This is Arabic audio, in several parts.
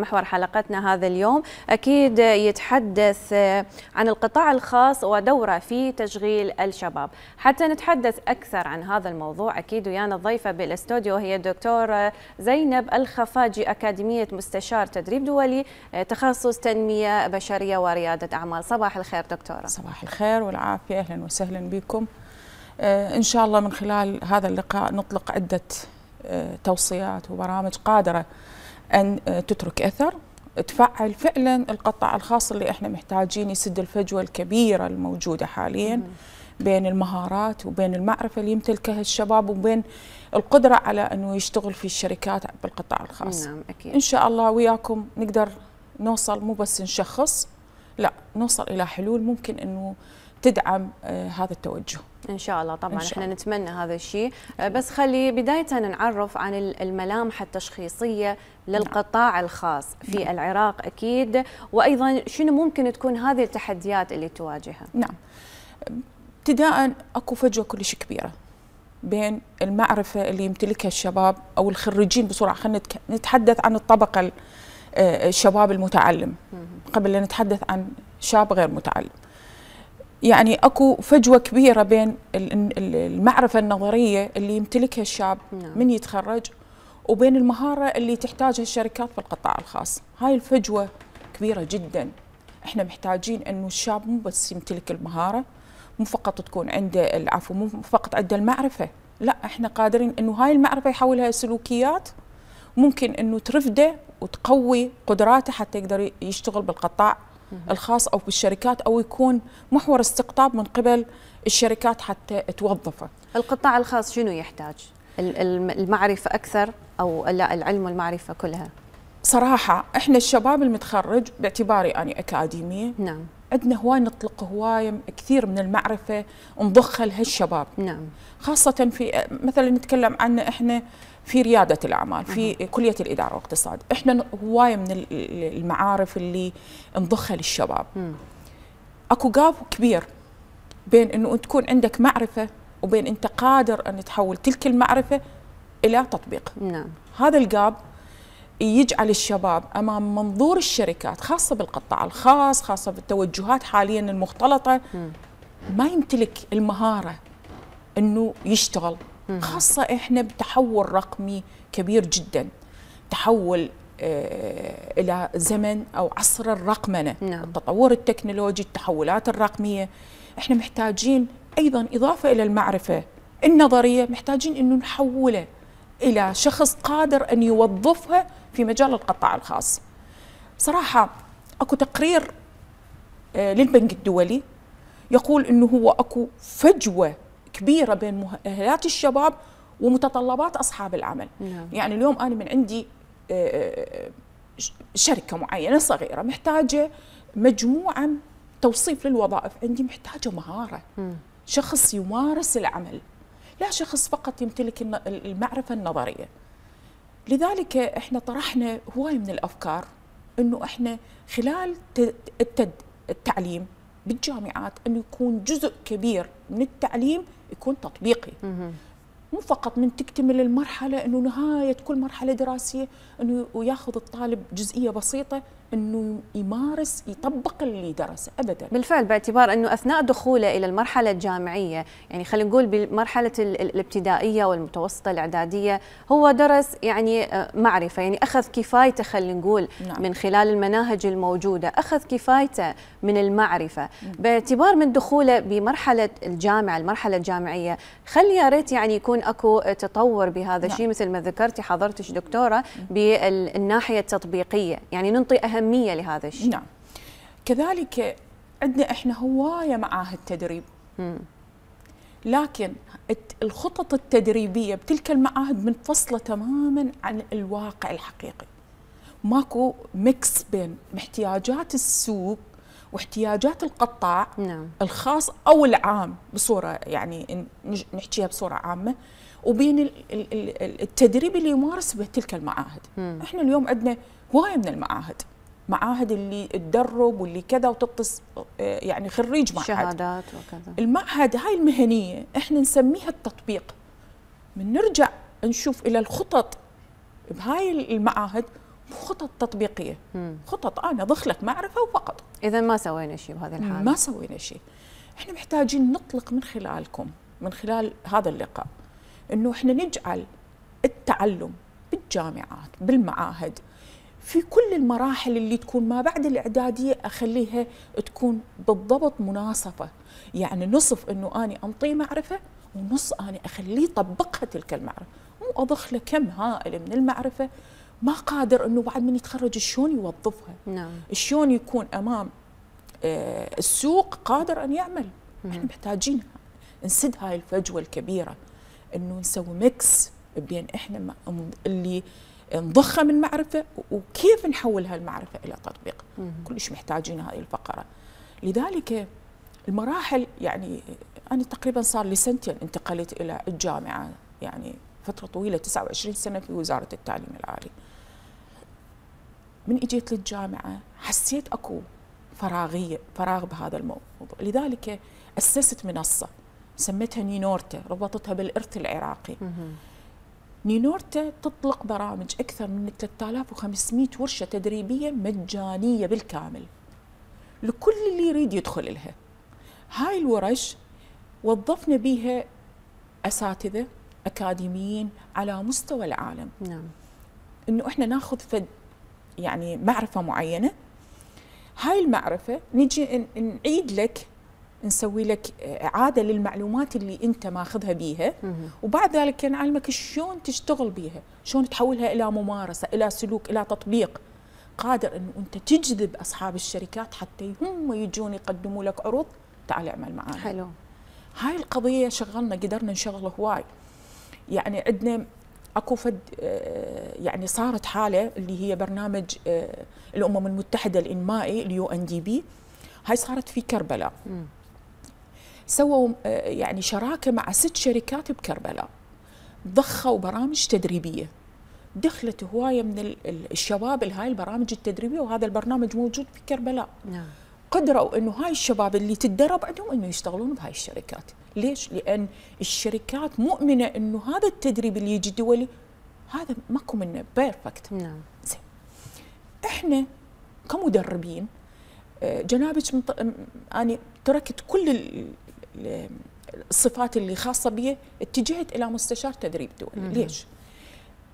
محور حلقتنا هذا اليوم أكيد يتحدث عن القطاع الخاص ودوره في تشغيل الشباب. حتى نتحدث أكثر عن هذا الموضوع أكيد ويانا الضيفة بالاستوديو هي الدكتورة زينب الخفاجي، أكاديمية مستشار تدريب دولي، تخصص تنمية بشرية وريادة أعمال. صباح الخير دكتورة. صباح الخير والعافية، أهلا وسهلا بكم. إن شاء الله من خلال هذا اللقاء نطلق عدة توصيات وبرامج قادرة أن تترك أثر، تفعل فعلا القطاع الخاص اللي احنا محتاجين يسد الفجوة الكبيرة الموجودة حاليا بين المهارات وبين المعرفة اللي يمتلكها الشباب وبين القدرة على أنه يشتغل في الشركات بالقطاع الخاص. نعم أكيد. إن شاء الله وياكم نقدر نوصل، مو بس نشخص، لا نوصل إلى حلول ممكن أنه تدعم هذا التوجه إن شاء الله. طبعا احنا نتمنى هذا الشيء، بس خلي بداية نعرف عن الملامح التشخيصية للقطاع الخاص في العراق أكيد، وأيضا شنو ممكن تكون هذه التحديات اللي تواجهها. نعم، ابتداء اكو فجوة كلش كبيرة بين المعرفة اللي يمتلكها الشباب أو الخريجين بسرعة. خلينا نتحدث عن الطبقة الشباب المتعلم قبل أن نتحدث عن شاب غير متعلم. يعني اكو فجوة كبيرة بين المعرفة النظرية اللي يمتلكها الشاب من يتخرج وبين المهارة اللي تحتاجها الشركات في القطاع الخاص. هاي الفجوة كبيرة جدا. احنا محتاجين انه الشاب مو بس يمتلك المهارة، مو فقط تكون عنده العفو، مو فقط عنده المعرفة، لا احنا قادرين انه هاي المعرفة يحولها سلوكيات ممكن انه ترفده وتقوي قدراته حتى يقدر يشتغل بالقطاع الخاص أو بالشركات أو يكون محور استقطاب من قبل الشركات حتى توظفه. القطاع الخاص شنو يحتاج؟ المعرفة أكثر أو لا العلم والمعرفة كلها؟ صراحة إحنا الشباب المتخرج باعتباري أنا أكاديمية، نعم، عندنا هواي نطلق هواي كثير من المعرفة نضخها لهالشباب. نعم، خاصة في مثلا نتكلم عنه إحنا في ريادة الأعمال في كلية الإدارة والاقتصاد، إحنا هواية من المعارف اللي نضخها للشباب. أكو جاب كبير بين إنه تكون عندك معرفة وبين أنت قادر أن تحول تلك المعرفة إلى تطبيق. نعم. هذا الجاب يجعل الشباب أمام منظور الشركات خاصة بالقطاع الخاص، خاصة بالتوجهات حاليا المختلطة، ما يمتلك المهارة إنه يشتغل. خاصة إحنا بتحول رقمي كبير جدا، تحول إلى زمن أو عصر الرقمنة. نعم. التطور التكنولوجي، التحولات الرقمية. إحنا محتاجين أيضا إضافة إلى المعرفة النظرية، محتاجين إنه نحوله إلى شخص قادر أن يوظفها في مجال القطاع الخاص. صراحة أكو تقرير للبنك الدولي يقول إنه هو أكو فجوة كبيرة بين مؤهلات الشباب ومتطلبات أصحاب العمل. نعم. يعني اليوم أنا من عندي شركة معينة صغيرة محتاجة مجموعة توصيف للوظائف، عندي محتاجة مهارة، شخص يمارس العمل، لا شخص فقط يمتلك المعرفة النظرية. لذلك احنا طرحنا هواي من الأفكار إنه احنا خلال التعليم بالجامعات أنه يكون جزء كبير من التعليم يكون تطبيقي، مو فقط من تكتمل المرحلة أنه نهاية كل مرحلة دراسية أنه ياخذ الطالب جزئية بسيطة أنه يمارس يطبق اللي درسه أبدا. بالفعل، باعتبار أنه أثناء دخوله إلى المرحلة الجامعية، يعني خلينا نقول بالمرحلة الابتدائية والمتوسطة الإعدادية، هو درس يعني معرفة، يعني أخذ كفايته خلينا نقول. نعم. من خلال المناهج الموجودة أخذ كفايته من المعرفة. باعتبار من دخوله بمرحلة الجامعة المرحلة الجامعية، خلي يا ريت يعني يكون أكو تطور بهذا الشيء. مثل ما ذكرتي حضرتك دكتورة بالناحية التطبيقية، يعني ننطي أهمية لهذا الشيء. نعم. كذلك عندنا احنا هواية معاهد تدريب، لكن الخطط التدريبية بتلك المعاهد منفصلة تماما عن الواقع الحقيقي. ماكو ميكس بين احتياجات السوق واحتياجات القطاع. نعم. الخاص أو العام بصورة يعني نحكيها بصورة عامة، وبين التدريب اللي يمارس به تلك المعاهد. احنا اليوم عندنا هواية من المعاهد، معاهد اللي تدرب واللي كذا وتقص يعني خريج معهد شهادات وكذا. المعهد هاي المهنية احنا نسميها التطبيق. من نرجع نشوف إلى الخطط بهاي المعاهد خطط تطبيقيه، خطط انا اضخ لك معرفه وفقط. اذا ما سوينا شيء بهذه الحاله، ما سوينا شيء. احنا محتاجين نطلق من خلالكم، من خلال هذا اللقاء، انه احنا نجعل التعلم بالجامعات بالمعاهد في كل المراحل اللي تكون ما بعد الاعداديه، اخليها تكون بالضبط مناصفه، يعني نصف انه اني انطيه معرفه ونص اني اخليه يطبقها تلك المعرفه، مو اضخ له كم هائل من المعرفه ما قادر انه بعد من يتخرج شلون يوظفها. نعم. شلون يكون امام السوق قادر ان يعمل. احنا محتاجين نسد هاي الفجوه الكبيره، انه نسوي ميكس بين احنا اللي نضخها من معرفه وكيف نحول هالمعرفه الى تطبيق. كلش محتاجين هاي الفقره. لذلك المراحل، يعني انا تقريبا صار لي سنتين انتقلت الى الجامعه، يعني فتره طويله 29 سنه في وزاره التعليم العالي. من اجيت للجامعه حسيت اكو فراغ بهذا الموضوع، لذلك اسست منصه سميتها نينورتا، ربطتها بالارث العراقي. نينورتا تطلق برامج اكثر من 3500 ورشه تدريبيه مجانيه بالكامل لكل اللي يريد يدخل لها. هاي الورش وظفنا بيها اساتذه اكاديميين على مستوى العالم. نعم. انه احنا ناخذ يعني معرفه معينه، هاي المعرفه نجي نعيد لك، نسوي لك اعاده للمعلومات اللي انت ماخذها بيها، وبعد ذلك نعلمك شلون تشتغل بيها، شلون تحولها الى ممارسه، الى سلوك، الى تطبيق، قادر انه انت تجذب اصحاب الشركات حتى هم يجون يقدموا لك عروض، تعال اعمل معنا. حلو. هاي القضيه شغلنا، قدرنا نشغل هواي. يعني عندنا اكو يعني صارت حاله اللي هي برنامج الامم المتحده الانمائي UNDP، هاي صارت في كربلاء. سووا يعني شراكه مع 6 شركات بكربلاء، ضخوا برامج تدريبيه، دخلت هوايه من الشباب لهاي البرامج التدريبيه، وهذا البرنامج موجود في كربلاء. نعم. قدروا انه هاي الشباب اللي تتدرب عندهم انه يشتغلون بهاي الشركات. ليش؟ لان الشركات مؤمنه انه هذا التدريب اللي يجي دولي هذا ماكو منه بيرفكت. نعم. زين. احنا كمدربين جنابك اني تركت كل الصفات اللي خاصه بي، اتجهت الى مستشار تدريب دولي. ليش؟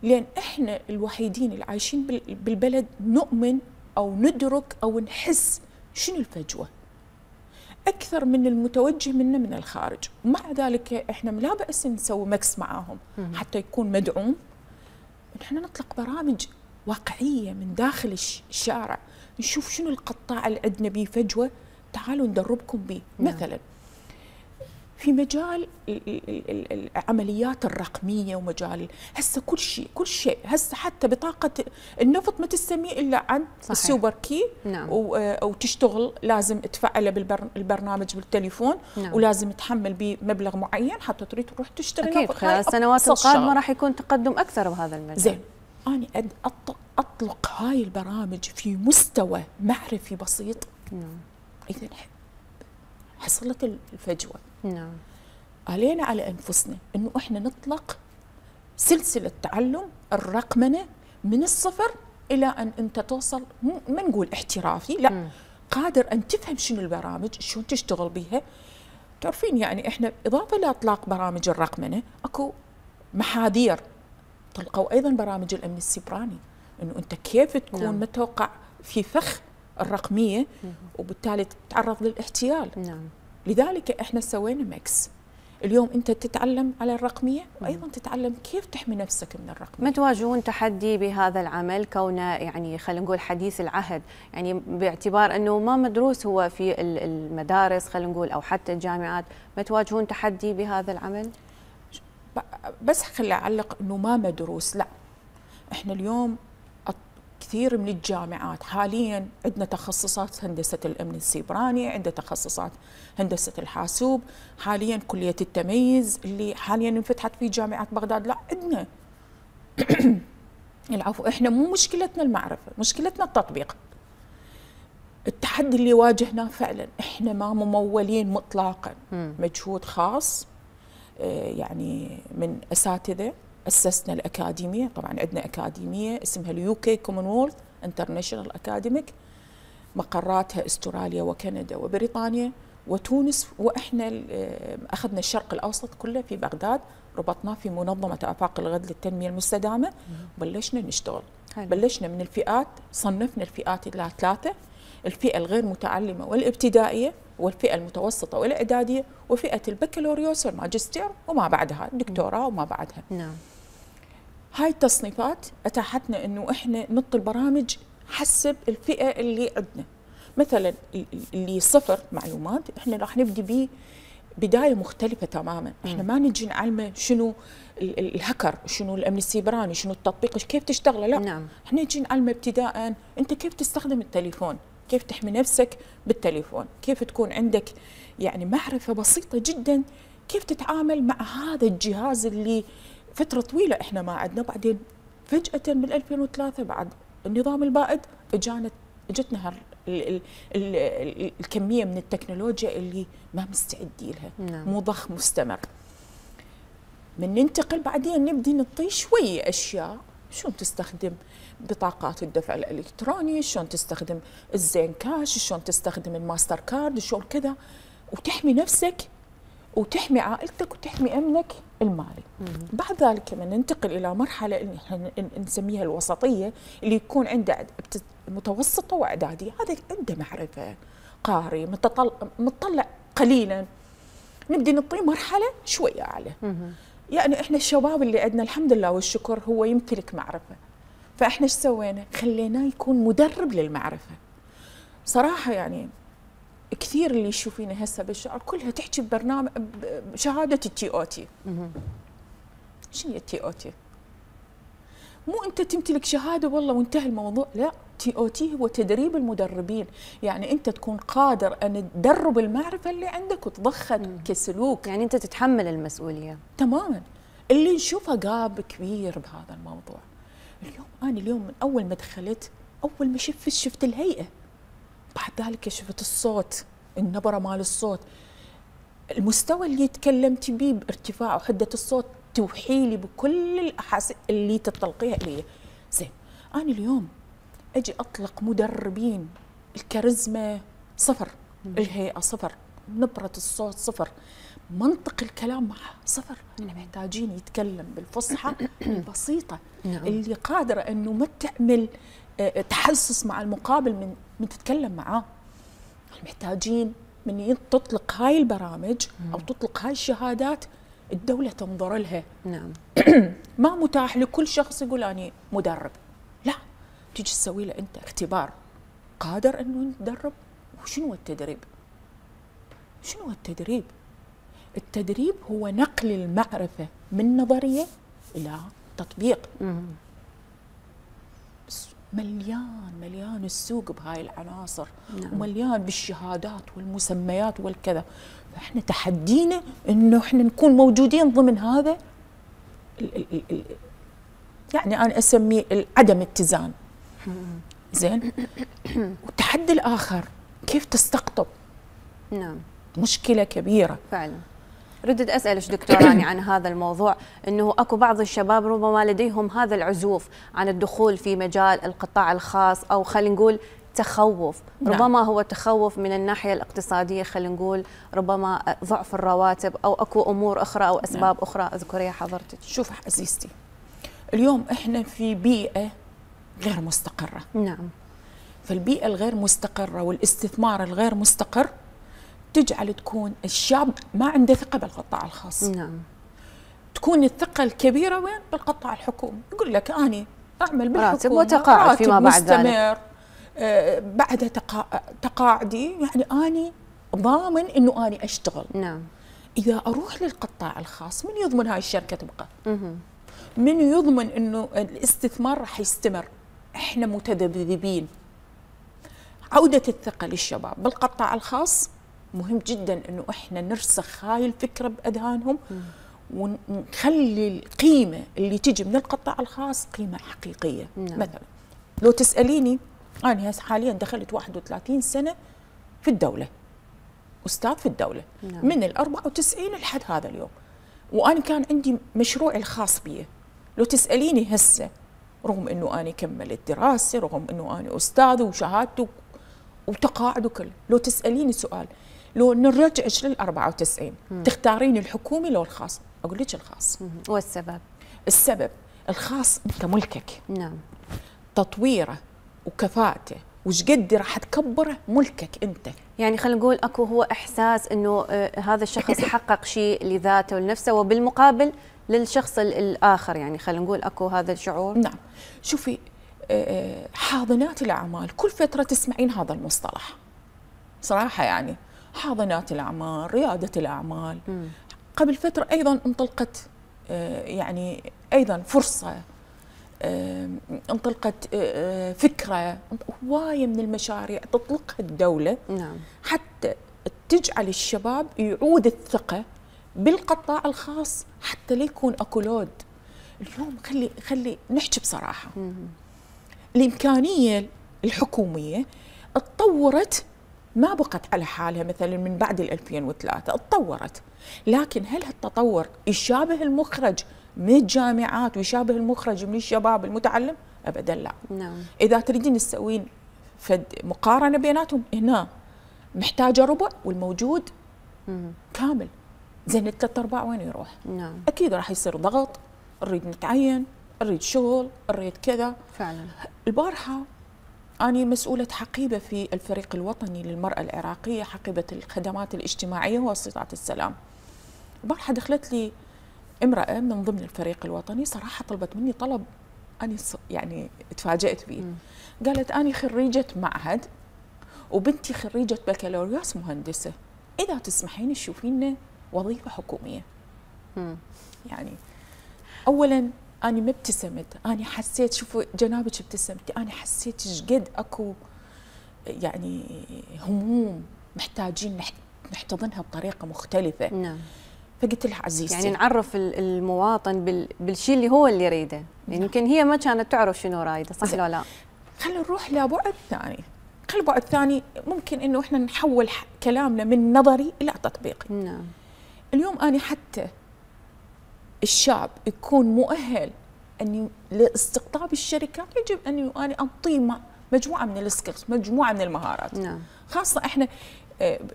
لان احنا الوحيدين اللي عايشين بالبلد نؤمن او ندرك او نحس شنو الفجوه اكثر من المتوجه منا من الخارج، ومع ذلك احنا لا باس نسوي مكس معاهم حتى يكون مدعوم. احنا نطلق برامج واقعيه من داخل الشارع، نشوف شنو القطاع اللي عندنا بيه فجوه، تعالوا ندربكم به. مثلا في مجال العمليات الرقميه، ومجال هسه كل شيء هسه حتى بطاقه النفط ما تسميه الا عن السوبر كي. نعم. وتشتغل لازم تفعله بالبرنامج بالتليفون. نعم. ولازم تحمل بمبلغ معين حتى تريد تروح تشتري اكيد نفط. خلال السنوات القادمه راح يكون تقدم اكثر بهذا المجال. زين، انا اطلق هاي البرامج في مستوى معرفي بسيط. نعم. اذا حصلت الفجوه. نعم. علينا على انفسنا انه احنا نطلق سلسله تعلم الرقمنه من الصفر الى ان انت توصل، ما نقول احترافي، لا، قادر ان تفهم شنو البرامج، شلون تشتغل بيها. تعرفين يعني احنا اضافه لاطلاق برامج الرقمنه اكو محاذير، طلقوا ايضا برامج الامن السيبراني، انه انت كيف تكون نعم. متوقع في فخ الرقميه وبالتالي تتعرض للاحتيال. نعم. لذلك احنا سوينا ميكس. اليوم انت تتعلم على الرقميه وايضا تتعلم كيف تحمي نفسك من الرقميه. ما تواجهون تحدي بهذا العمل كونه يعني خلينا نقول حديث العهد، يعني باعتبار انه ما مدروس هو في المدارس خلينا نقول او حتى الجامعات، ما تواجهون تحدي بهذا العمل؟ بس خلي اعلق انه ما مدروس، لا، احنا اليوم كثير من الجامعات حاليا عندنا تخصصات هندسة الأمن السيبراني، عندنا تخصصات هندسة الحاسوب، حاليا كلية التميز اللي حاليا انفتحت في جامعة بغداد، لا عندنا العفو، احنا مو مشكلتنا المعرفة، مشكلتنا التطبيق. التحدي اللي واجهناه فعلا احنا ما ممولين مطلقا، مجهود خاص يعني من أساتذة أسسنا الأكاديمية. طبعا عندنا أكاديمية اسمها اليوكي كومنولث انترناشونال أكاديميك، مقراتها استراليا وكندا وبريطانيا وتونس، وإحنا أخذنا الشرق الأوسط كله في بغداد، ربطناه في منظمة آفاق الغد للتنمية المستدامة، وبلشنا نشتغل. بلشنا من الفئات، صنفنا الفئات إلى 3: الفئة الغير متعلمة والابتدائية، والفئة المتوسطة والإعدادية، وفئة البكالوريوس والماجستير وما بعدها الدكتوراه وما بعدها. نعم. هاي التصنيفات أتاحتنا إنه إحنا نعطي البرامج حسب الفئة اللي عندنا. مثلا اللي 0 معلومات إحنا راح نبدي به بداية مختلفة تماما. إحنا ما نجي نعلمه شنو الهكر، شنو الأمن السيبراني، شنو التطبيق، كيف تشتغله، لا. نعم. إحنا نجي نعلمه ابتداء أنت كيف تستخدم التليفون، كيف تحمي نفسك بالتليفون، كيف تكون عندك يعني معرفة بسيطة جدا كيف تتعامل مع هذا الجهاز اللي فترة طويلة إحنا ما عندنا. بعدين فجأة من 2003 بعد النظام البائد اجتنا الكمية من التكنولوجيا اللي ما مستعدين لها. نعم. مو ضخ مستمر. من ننتقل بعدين نبدي نعطي شوية أشياء، شلون تستخدم بطاقات الدفع الإلكتروني، شلون تستخدم الزين كاش، شلون تستخدم الماستر كارد، شلون كذا، وتحمي نفسك وتحمي عائلتك وتحمي أمنك المالي. بعد ذلك من ننتقل إلى مرحلة اللي نسميها الوسطية، اللي يكون عنده متوسطة وإعدادية، هذا عنده معرفة، قاري، متطلع قليلا، نبدي نعطيه مرحلة شوية أعلى. يعني إحنا الشباب اللي عندنا الحمد لله والشكر هو يمتلك معرفة، فإحنا إيش سوينا؟ خليناه يكون مدرب للمعرفة. صراحة يعني كثير اللي يشوفينه هسه بالشعر كلها تحكي ببرنامج بشهادة TOT. شنو هي TOT؟ مو أنت تمتلك شهادة والله وانتهى الموضوع، لا. TOT هو تدريب المدربين، يعني أنت تكون قادر أن تدرب المعرفة اللي عندك وتضخها كسلوك. يعني أنت تتحمل المسؤولية تماما. اللي نشوفه قاب كبير بهذا الموضوع. اليوم من أول ما دخلت، أول ما شفت الهيئة، بعد ذلك شفت الصوت، النبرة مال الصوت، المستوى اللي تكلمت بيه بارتفاع وحدة الصوت توحي لي بكل الأحاسيس اللي تطلقيها لي. زين، أنا اليوم أجي أطلق مدربين، الكاريزما 0، الهيئة 0، نبرة الصوت 0، منطق الكلام معها 0. احنا محتاجين يتكلم بالفصحى البسيطة اللي قادرة أنه ما تعمل تحسس مع المقابل من تتكلم معاه. محتاجين من تطلق هاي البرامج أو تطلق هاي الشهادات الدولة تنظر لها. نعم. ما متاح لكل شخص يقول أنا مدرب، لا. تيجي تسوي له أنت اختبار، قادر أنه تدرب. وشنو التدريب؟ شنو التدريب؟ التدريب هو نقل المعرفة من نظرية إلى تطبيق. مليان السوق بهاي العناصر. نعم. ومليان بالشهادات والمسميات والكذا. فإحنا تحدينا إنه إحنا نكون موجودين ضمن هذا يعني أنا أسميه عدم اتزان. زين. والتحدي الآخر كيف تستقطب. نعم. مشكلة كبيرة فعلا. ردت أسألش دكتوراني عن هذا الموضوع، أنه أكو بعض الشباب ربما لديهم هذا العزوف عن الدخول في مجال القطاع الخاص، أو خلينا نقول تخوف. ربما نعم. هو تخوف من الناحية الاقتصادية، خلينا نقول ربما ضعف الرواتب، أو أكو أمور أخرى أو أسباب نعم. أخرى أذكريها حضرتك. شوف عزيزتي، اليوم إحنا في بيئة غير مستقرة. نعم. فالبيئة الغير مستقرة والاستثمار الغير مستقر تجعل تكون الشاب ما عنده ثقة بالقطاع الخاص. نعم. تكون الثقة الكبيرة وين؟ بالقطاع الحكومي. يقول لك أنا أعمل بالحكومة، راتب وتقاعد فيما بعد مستمر، بعدها تقاعدي، يعني أنا ضامن إنه أنا أشتغل. نعم. إذا أروح للقطاع الخاص، من يضمن هاي الشركة تبقى؟ من يضمن إنه الاستثمار راح يستمر؟ إحنا متذبذبين. عودة الثقة للشباب بالقطاع الخاص مهم جدا، انه احنا نرسخ هاي الفكره باذهانهم ونخلي القيمه اللي تجي من القطاع الخاص قيمه حقيقيه. نعم. مثلا لو تساليني، انا حاليا دخلت 31 سنه في الدوله، استاذ في الدوله. نعم. من ال 94 لحد هذا اليوم، وانا كان عندي مشروعي الخاص بي لو تسأليني هسه رغم أنه أنا كملت دراسة، رغم أنه أنا أستاذ وشهادتي وتقاعد وكل، لو تسأليني سؤال لو نرجعش لل94 تختارين الحكومي لو الخاص؟ أقول لك الخاص. والسبب؟ السبب الخاص أنت ملكك. نعم. تطويره وكفاءته وش قد راح تكبره ملكك أنت. يعني خلينا نقول أكو هو إحساس أنه هذا الشخص حقق شيء لذاته ولنفسه وبالمقابل للشخص الآخر، يعني خلينا نقول أكو هذا الشعور. نعم. شوفي حاضنات الأعمال كل فترة تسمعين هذا المصطلح صراحة، يعني حاضنات الأعمال، ريادة الأعمال. قبل فترة أيضا انطلقت يعني أيضا فرصة، انطلقت فكرة، هواية من المشاريع تطلقها الدولة. نعم. حتى تجعل الشباب يعود الثقة بالقطاع الخاص حتى لا يكون اكو لود. اليوم خلي نحكي بصراحة، الإمكانية الحكومية اتطورت، ما بقت على حالها مثلا من بعد 2003 اتطورت، لكن هل هالتطور يشابه المخرج من الجامعات ويشابه المخرج من الشباب المتعلم؟ ابدا لا. نعم. اذا تريدين تسوين فد مقارنه بيناتهم، هنا محتاجه ربع والموجود كامل، زين الثلاث ارباع وين يروح؟ نعم. اكيد راح يصير ضغط، نريد نتعين، نريد شغل، نريد كذا. فعلا. البارحه أنا مسؤولة حقيبة في الفريق الوطني للمرأة العراقية، حقيبة الخدمات الاجتماعية ووسيطات السلام. البارحة دخلت لي امرأة من ضمن الفريق الوطني، صراحة طلبت مني طلب أنا يعني تفاجأت فيه. قالت أنا خريجة معهد وبنتي خريجة بكالوريوس مهندسة، إذا تسمحين تشوفين وظيفة حكومية. يعني أولاً أنا ما ابتسمت، أنا حسيت، شوفوا جنابك ابتسمتي، أنا حسيت ايش قد أكو يعني هموم محتاجين نحتضنها بطريقة مختلفة. نعم. فقلت لها عزيزتي، يعني نعرف المواطن بالشيء اللي هو اللي يريده، يعني يمكن هي ما كانت تعرف شنو رايده، صح ولا لا؟ خلينا نروح لبعد ثاني، خلي بعد ثاني ممكن إنه إحنا نحول كلامنا من نظري إلى تطبيقي. نعم. اليوم أنا حتى الشاب يكون مؤهل أن لاستقطاب الشركات، يجب أن أنا أعطيه مجموعة من السكيلز، مجموعة من المهارات. نعم. خاصة إحنا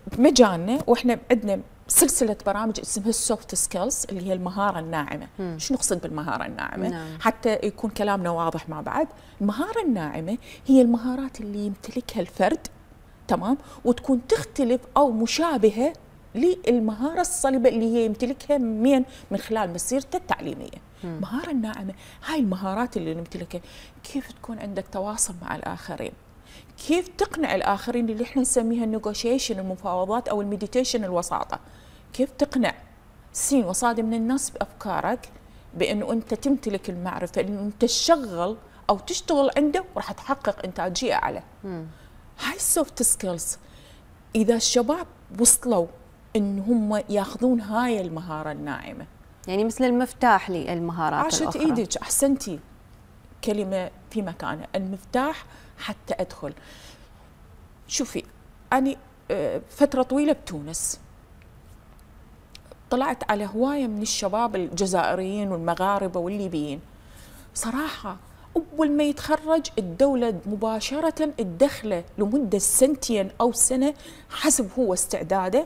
بمجالنا وإحنا عندنا سلسلة برامج اسمها السوفت سكيلز اللي هي المهارة الناعمة. شو نقصد بالمهارة الناعمة؟ نعم. حتى يكون كلامنا واضح مع بعض، المهارة الناعمة هي المهارات اللي يمتلكها الفرد، تمام، وتكون تختلف أو مشابهة للمهارة الصلبة اللي هي يمتلكها من خلال مسيرته التعليمية. المهارة الناعمة هاي المهارات اللي نمتلكها، كيف تكون عندك تواصل مع الآخرين، كيف تقنع الآخرين اللي احنا نسميها النيغوشيشن، المفاوضات أو المديتيشن، الوساطة، كيف تقنع سين وصاد من الناس بأفكارك بأنه أنت تمتلك المعرفة، أنه أنت تشغل أو تشتغل عنده وراح تحقق إنتاجية أعلى. هاي السوفت سكيلز إذا الشباب وصلوا إن هم ياخذون هاي المهارة الناعمة، يعني مثل المفتاح للمهارات عاشت الأخرى. إيدك، أحسنتي، كلمة في مكانها، المفتاح حتى أدخل. شوفي أنا فترة طويلة بتونس طلعت على هواية من الشباب الجزائريين والمغاربة والليبيين، صراحة أول ما يتخرج الدولة مباشرة تدخله لمدة سنتين أو سنة حسب هو استعداده،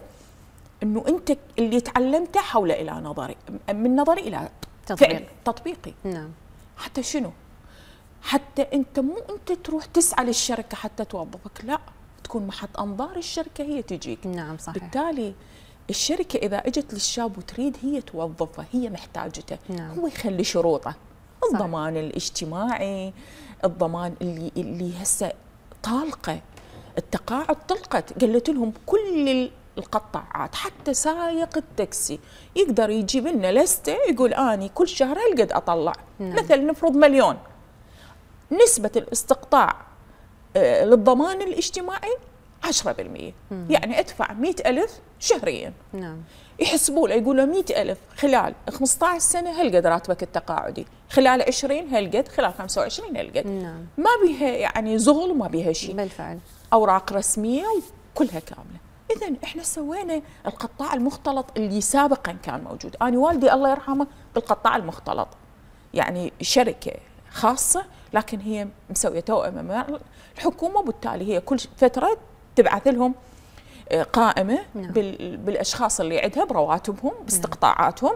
انه انت اللي تعلمته حول الى نظري، من نظري الى تطبيقي. نعم. حتى شنو؟ حتى انت مو انت تروح تسعى للشركه حتى توظفك، لا، تكون محط انظار الشركه هي تجيك. نعم صحيح. بالتالي الشركه اذا اجت للشاب وتريد هي توظفه، هي محتاجته. نعم. هو يخلي شروطه، الضمان الاجتماعي، الضمان اللي هسه طالقه، التقاعد طلقت، قلت لهم كل القطاعات، حتى سائق التاكسي يقدر يجيب لنا لسته يقول اني كل شهر هالقد اطلع. مثلا نفرض 1,000,000، نسبة الاستقطاع للضمان الاجتماعي 10%، يعني ادفع 100,000 شهريا. نعم. يحسبوا له يقولوا 100,000 خلال 15 سنة هالقد راتبك التقاعدي، خلال 20 هالقد، خلال 25 هالقد. نعم. ما بيها يعني زغل وما بيها شيء، بالفعل أوراق رسمية وكلها كاملة. إذن إحنا سوينا القطاع المختلط اللي سابقا كان موجود. أنا والدي الله يرحمه بالقطاع المختلط، يعني شركه خاصه لكن هي مسويه توأمه مع الحكومه، وبالتالي هي كل فتره تبعث لهم قائمه بالاشخاص اللي عندها برواتبهم باستقطاعاتهم.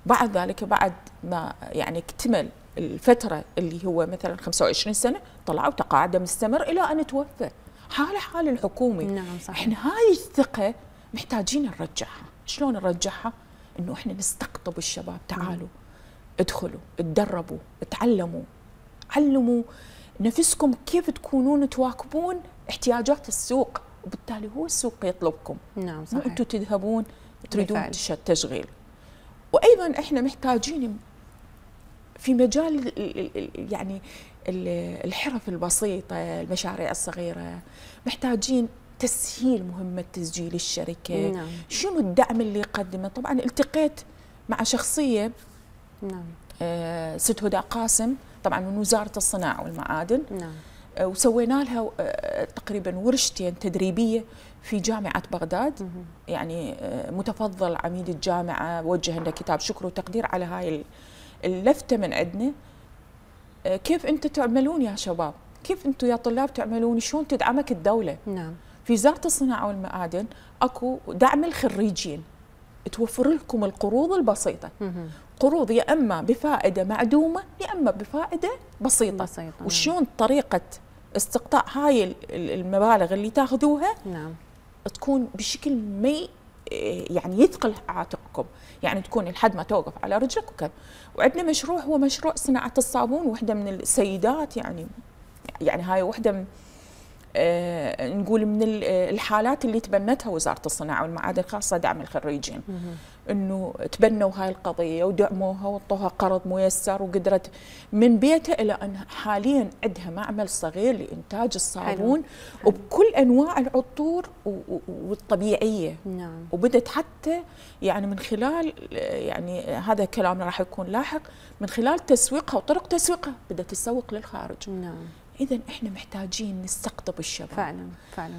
بعد ذلك بعد ما يعني اكتمل الفتره اللي هو مثلا 25 سنه طلعوا تقاعد مستمر الى ان توفى. حال الحكومي. نعم صحيح. احنا هاي الثقه محتاجين نرجعها. شلون نرجعها؟ انه احنا نستقطب الشباب، تعالوا ادخلوا اتدربوا اتعلموا، علموا نفسكم كيف تكونون تواكبون احتياجات السوق، وبالتالي هو السوق يطلبكم. نعم صحيح. انتم تذهبون تريدون تشغيل. وايضا احنا محتاجين في مجال يعني الحرف البسيطه، المشاريع الصغيره، محتاجين تسهيل مهمه تسجيل الشركه. نعم. شنو الدعم اللي يقدمه؟ طبعا التقيت مع شخصيه ست هدى قاسم طبعا من وزاره الصناعه والمعادن. نعم. وسوينا لها تقريبا ورشتين تدريبيه في جامعه بغداد. يعني متفضل عميد الجامعه وجه لنا كتاب شكر وتقدير على هاي اللفته من عندنا. كيف انتم تعملون يا شباب؟ كيف انتم يا طلاب تعملون؟ شلون تدعمك الدوله؟ نعم. في وزاره الصناعه والمعادن اكو دعم الخريجين، توفر لكم القروض البسيطه. قروض يا اما بفائده معدومه يا اما بفائده بسيطه. وشلون طريقه استقطاع هاي المبالغ اللي تاخذوها نعم تكون بشكل ما يعني يثقل عاتقكم، يعني تكون لحد ما توقف على رجلك وكذا. وعندنا مشروع هو مشروع صناعه الصابون. وحده من السيدات يعني هاي وحده نقول من الحالات اللي تبنتها وزاره الصناعه والمعادن، خاصه دعم الخريجين، انه تبنوا هاي القضيه ودعموها وعطوها قرض ميسر، وقدرت من بيتها الى ان حاليا عندها معمل صغير لانتاج الصابون. حلو. وبكل انواع العطور والطبيعيه. نعم. وبدت حتى يعني من خلال يعني هذا كلامنا راح يكون لاحق، من خلال تسويقها وطرق تسويقها بدات تسوق للخارج. نعم. إذا إحنا محتاجين نستقطب الشباب. فعلا فعلا.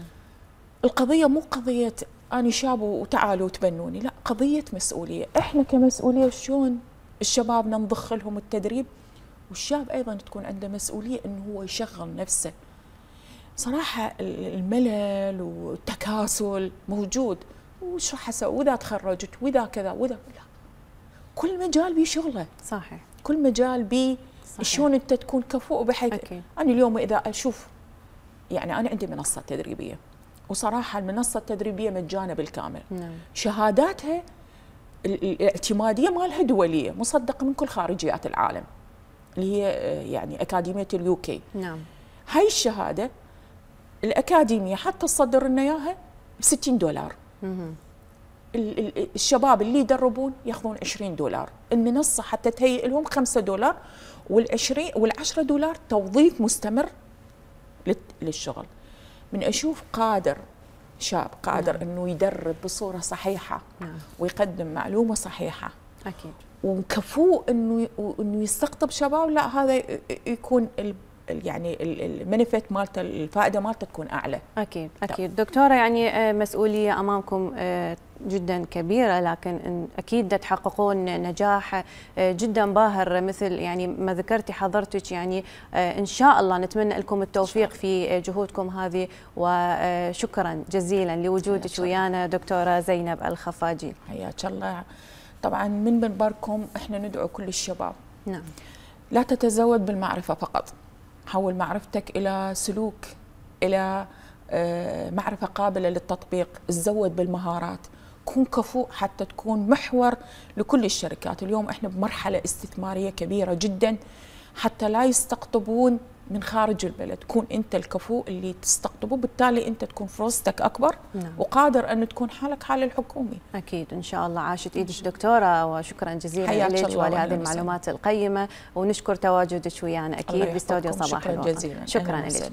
القضية مو قضية أنا شاب وتعالوا تبنوني، لا، قضية مسؤولية. إحنا كمسؤولية شلون الشباب ننضخ لهم التدريب، والشاب أيضا تكون عنده مسؤولية إنه هو يشغل نفسه. صراحة الملل والتكاسل موجود، وش راح أسوي وإذا تخرجت وإذا كذا وإذا لا، كل مجال بيه شغله. صحيح. كل مجال بيه شلون انت تكون كفؤ بحيث انا اليوم اذا اشوف يعني انا عندي منصه تدريبيه، وصراحه المنصه التدريبيه مجانه بالكامل. نعم. شهاداتها الاعتماديه مالها دوليه مصدقه من كل خارجيات العالم اللي هي يعني اكاديميه اليوكي. نعم. هاي الشهاده الاكاديميه حتى تصدر لنا اياها ب $60. الشباب اللي يدربون ياخذون $20. المنصه حتى تهيئ لهم $5، وال$10 توظيف مستمر للشغل. من اشوف قادر شاب قادر انه يدرب بصوره صحيحه ويقدم معلومه صحيحه اكيد وكفوء انه يستقطب شباب، لا هذا يكون يعني المنفت مالته الفائده مالته تكون اعلى. اكيد اكيد دكتوره، يعني مسؤوليه امامكم جدا كبيره، لكن اكيد تحققون نجاح جدا باهر مثل يعني ما ذكرتي حضرتك. يعني ان شاء الله نتمنى لكم التوفيق في جهودكم هذه، وشكرا جزيلا لوجودك ويانا دكتوره زينب الخفاجي. حياك الله. طبعا من منبركم احنا ندعو كل الشباب، نعم، لا تتزود بالمعرفه فقط، حول معرفتك الى سلوك، الى معرفه قابله للتطبيق، تزود بالمهارات، كون كفؤ حتى تكون محور لكل الشركات. اليوم احنا بمرحله استثماريه كبيره جدا، حتى لا يستقطبون من خارج البلد، كون انت الكفؤ اللي تستقطبه، بالتالي انت تكون فرصتك اكبر. نعم. وقادر ان تكون حالك حال الحكومي. اكيد ان شاء الله. عاشت ايدك دكتوره، وشكرا جزيلا لك ولهذه المعلومات القيمه، ونشكر تواجدك ويانا اكيد باستوديو صباح الوطن. شكرا جزيلا. شكرا لك.